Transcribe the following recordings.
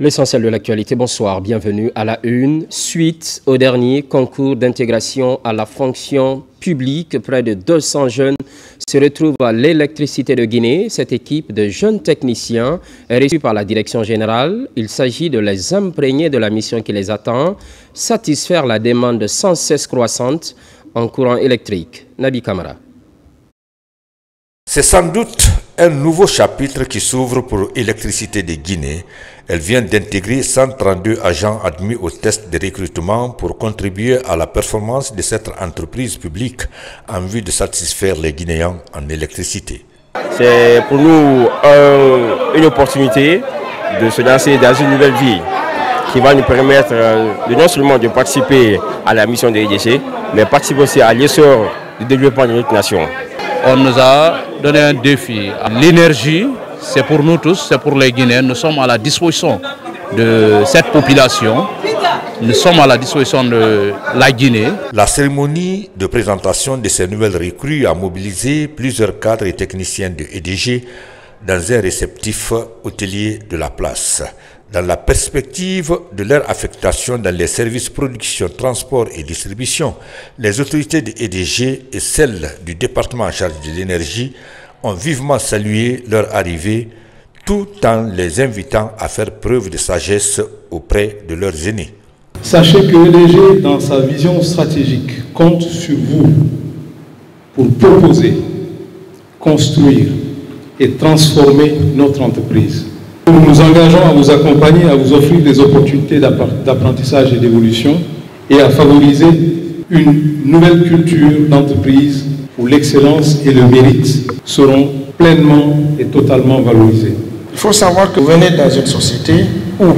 L'essentiel de l'actualité, bonsoir, bienvenue à la une. Suite au dernier concours d'intégration à la fonction publique, près de 200 jeunes se retrouvent à l'électricité de Guinée. Cette équipe de jeunes techniciens est reçue par la direction générale. Il s'agit de les imprégner de la mission qui les attend, satisfaire la demande sans cesse croissante en courant électrique. Nabi Kamara. C'est sans doute un nouveau chapitre qui s'ouvre pour l'électricité de Guinée. Elle vient d'intégrer 132 agents admis au test de recrutement pour contribuer à la performance de cette entreprise publique en vue de satisfaire les Guinéens en électricité. C'est pour nous une opportunité de se lancer dans une nouvelle vie qui va nous permettre non seulement de participer à la mission de l'EDG, mais participer aussi à l'essor du développement de notre nation. On nous a donné un défi. L'énergie, c'est pour nous tous, c'est pour les Guinéens. Nous sommes à la disposition de cette population. Nous sommes à la disposition de la Guinée. La cérémonie de présentation de ces nouvelles recrues a mobilisé plusieurs cadres et techniciens de EDG dans un réceptif hôtelier de la place. Dans la perspective de leur affectation dans les services production, transport et distribution, les autorités de EDG et celles du département en charge de l'énergie ont vivement salué leur arrivée tout en les invitant à faire preuve de sagesse auprès de leurs aînés. Sachez que EDG, dans sa vision stratégique, compte sur vous pour proposer, construire et transformer notre entreprise. Nous nous engageons à vous accompagner, à vous offrir des opportunités d'apprentissage et d'évolution et à favoriser une nouvelle culture d'entreprise où l'excellence et le mérite seront pleinement et totalement valorisés. Il faut savoir que vous venez dans une société où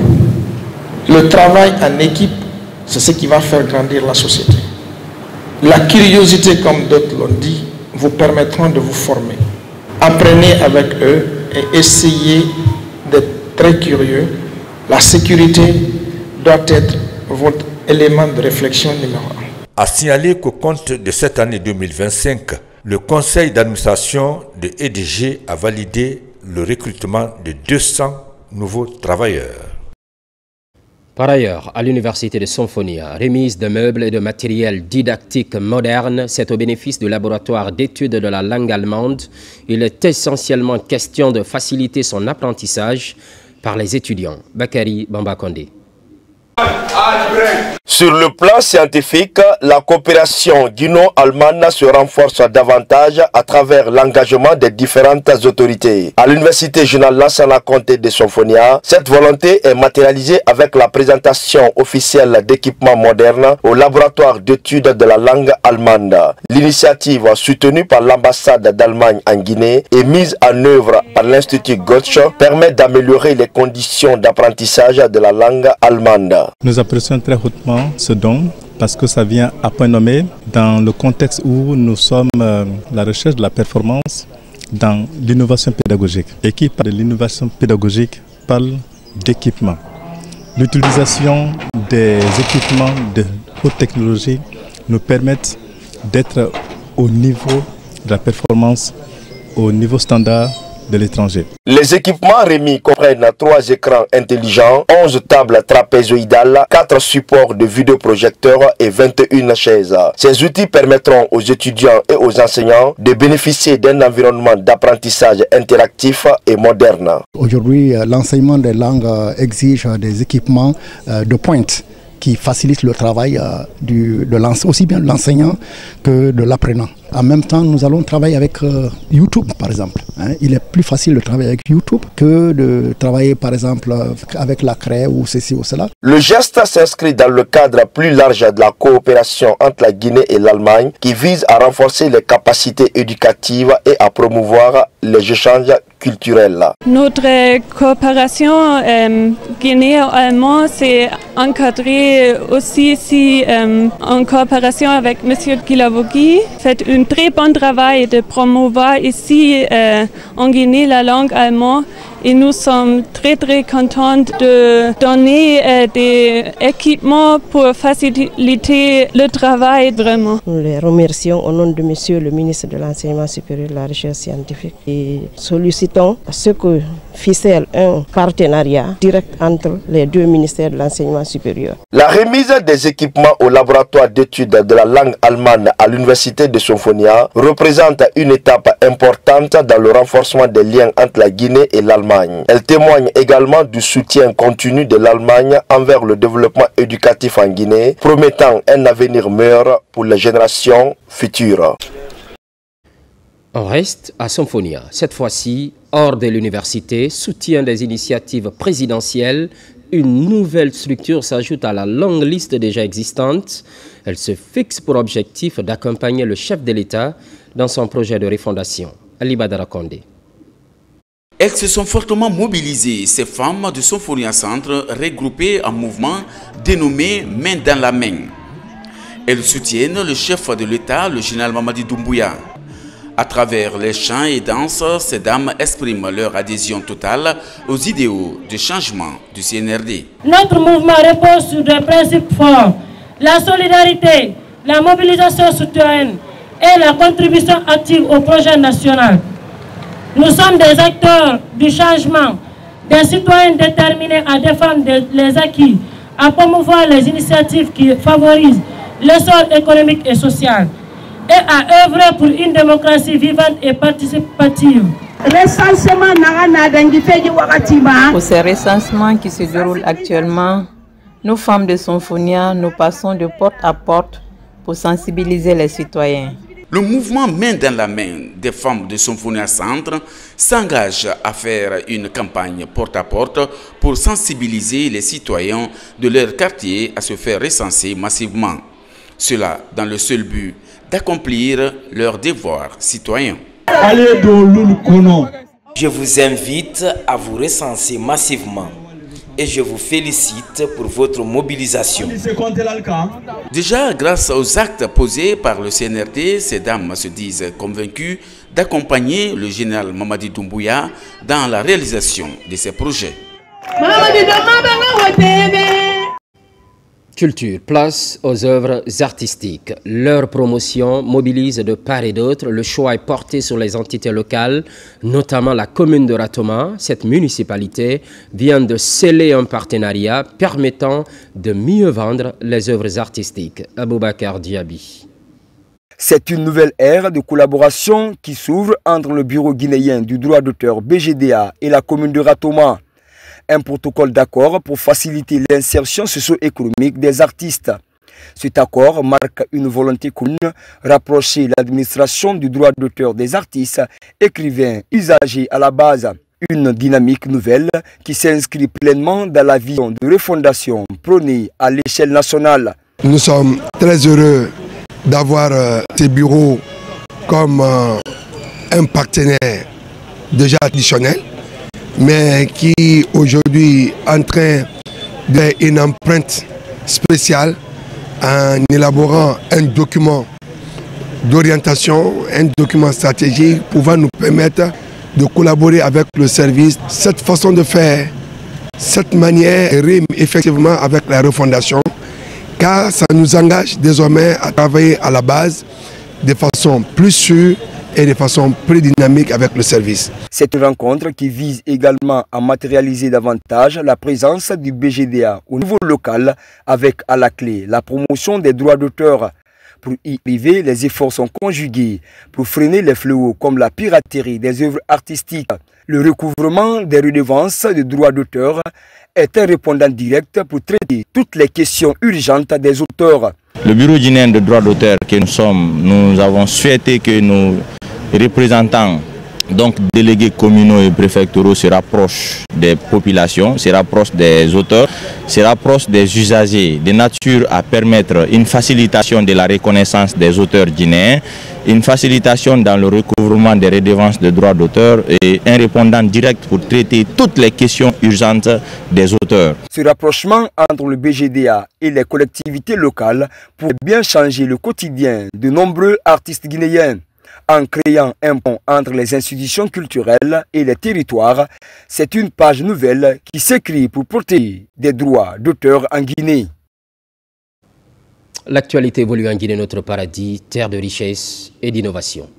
le travail en équipe, c'est ce qui va faire grandir la société. La curiosité, comme d'autres l'ont dit, vous permettront de vous former. Apprenez avec eux et essayez d'être très curieux. La sécurité doit être votre élément de réflexion numéro 1. A signaler qu'au compte de cette année 2025, le conseil d'administration de EDG a validé le recrutement de 200 nouveaux travailleurs. Par ailleurs, à l'université de Symphonia, remise de meubles et de matériel didactique moderne, c'est au bénéfice du laboratoire d'études de la langue allemande. Il est essentiellement question de faciliter son apprentissage par les étudiants. Bakary Bambakonde. Sur le plan scientifique, la coopération guino-allemande se renforce davantage à travers l'engagement des différentes autorités. À l'université Générale Lansana Conté de Symphonia, cette volonté est matérialisée avec la présentation officielle d'équipements modernes au laboratoire d'études de la langue allemande. L'initiative, soutenue par l'ambassade d'Allemagne en Guinée et mise en œuvre par l'Institut Goethe, permet d'améliorer les conditions d'apprentissage de la langue allemande. Nous apprécions très hautement ce don parce que ça vient à point nommé dans le contexte où nous sommes la recherche de la performance dans l'innovation pédagogique. Et qui parle de l'innovation pédagogique parle d'équipement. L'utilisation des équipements de haute technologie nous permettent d'être au niveau de la performance, au niveau standard de l'étranger. Les équipements remis comprennent 3 écrans intelligents, 11 tables trapézoïdales, 4 supports de vidéoprojecteurs et 21 chaises. Ces outils permettront aux étudiants et aux enseignants de bénéficier d'un environnement d'apprentissage interactif et moderne. Aujourd'hui, l'enseignement des langues exige des équipements de pointe qui facilitent le travail aussi bien de l'enseignant que de l'apprenant. En même temps, nous allons travailler avec YouTube, par exemple. Il est plus facile de travailler avec YouTube que de travailler, par exemple, avec la craie ou ceci ou cela. Le geste s'inscrit dans le cadre plus large de la coopération entre la Guinée et l'Allemagne qui vise à renforcer les capacités éducatives et à promouvoir les échanges culturels. Notre coopération guinéo-allemande s'est encadrée aussi ici en coopération avec M. Kilavogui. Fait un très bon travail de promouvoir ici en Guinée la langue allemande et nous sommes très contents de donner des équipements pour faciliter le travail vraiment. Nous les remercions au nom de Monsieur le ministre de l'Enseignement supérieur et de la Recherche scientifique et sollicitons à ce que ficelle un partenariat direct entre les deux ministères de l'Enseignement supérieur. La remise des équipements au laboratoire d'études de la langue allemande à l'université de Sonfonia représente une étape importante dans le renforcement des liens entre la Guinée et l'Allemagne. Elle témoigne également du soutien continu de l'Allemagne envers le développement éducatif en Guinée, promettant un avenir meilleur pour les générations futures. On reste à Sonfonia, cette fois-ci hors de l'université, soutien des initiatives présidentielles. Une nouvelle structure s'ajoute à la longue liste déjà existante. Elle se fixe pour objectif d'accompagner le chef de l'État dans son projet de refondation. Ali Badara Kondé. Elles se sont fortement mobilisées, ces femmes de Sonfonia Centre, regroupées en mouvement dénommé Main dans la main. Elles soutiennent le chef de l'État, le général Mamadi Doumbouya. À travers les chants et danses, ces dames expriment leur adhésion totale aux idéaux de changement du CNRD. Notre mouvement repose sur des principes forts, la solidarité, la mobilisation citoyenne et la contribution active au projet national. Nous sommes des acteurs du changement, des citoyens déterminés à défendre les acquis, à promouvoir les initiatives qui favorisent l'essor économique et social, et à œuvrer pour une démocratie vivante et participative. Pour ces recensements qui se déroulent actuellement, nous femmes de Sonfonia, nous passons de porte à porte pour sensibiliser les citoyens. Le mouvement Main dans la main des femmes de Sonfonia Centre s'engage à faire une campagne porte à porte pour sensibiliser les citoyens de leur quartier à se faire recenser massivement. Cela dans le seul but d'accomplir leurs devoirs citoyens. Je vous invite à vous recenser massivement et je vous félicite pour votre mobilisation. Déjà, grâce aux actes posés par le CNRD, ces dames se disent convaincues d'accompagner le général Mamadi Doumbouya dans la réalisation de ses projets. Culture, place aux œuvres artistiques. Leur promotion mobilise de part et d'autre. Le choix est porté sur les entités locales, notamment la commune de Ratoma. Cette municipalité vient de sceller un partenariat permettant de mieux vendre les œuvres artistiques. Aboubakar Diaby. C'est une nouvelle ère de collaboration qui s'ouvre entre le bureau guinéen du droit d'auteur BGDA et la commune de Ratoma. Un protocole d'accord pour faciliter l'insertion socio-économique des artistes. Cet accord marque une volonté commune, rapprocher l'administration du droit d'auteur des artistes, écrivains, usagers à la base. Une dynamique nouvelle qui s'inscrit pleinement dans la vision de refondation prônée à l'échelle nationale. Nous sommes très heureux d'avoir ces bureaux comme un partenaire déjà traditionnel, mais qui aujourd'hui est en train d'une empreinte spéciale en élaborant un document d'orientation, un document stratégique pouvant nous permettre de collaborer avec le service. Cette façon de faire, cette manière rime effectivement avec la refondation, car ça nous engage désormais à travailler à la base de façon plus sûre et de façon plus dynamique avec le service. Cette rencontre qui vise également à matérialiser davantage la présence du BGDA au niveau local avec à la clé la promotion des droits d'auteur. Pour y arriver, les efforts sont conjugués pour freiner les fléaux comme la piraterie des œuvres artistiques. Le recouvrement des redevances de droits d'auteur est un répondant direct pour traiter toutes les questions urgentes des auteurs. Le bureau guinéen de droits d'auteur que nous sommes, nous avons souhaité que nos représentants, donc délégués communaux et préfectoraux, se rapprochent des populations, se rapprochent des auteurs, se rapprochent des usagers, de nature à permettre une facilitation de la reconnaissance des auteurs guinéens, une facilitation dans le recouvrement des redevances de droits d'auteur et un répondant direct pour traiter toutes les questions urgentes des auteurs. Ce rapprochement entre le BGDA et les collectivités locales pourrait bien changer le quotidien de nombreux artistes guinéens. En créant un pont entre les institutions culturelles et les territoires, c'est une page nouvelle qui s'écrit pour protéger des droits d'auteur en Guinée. L'actualité évolue en Guinée, notre paradis, terre de richesse et d'innovation.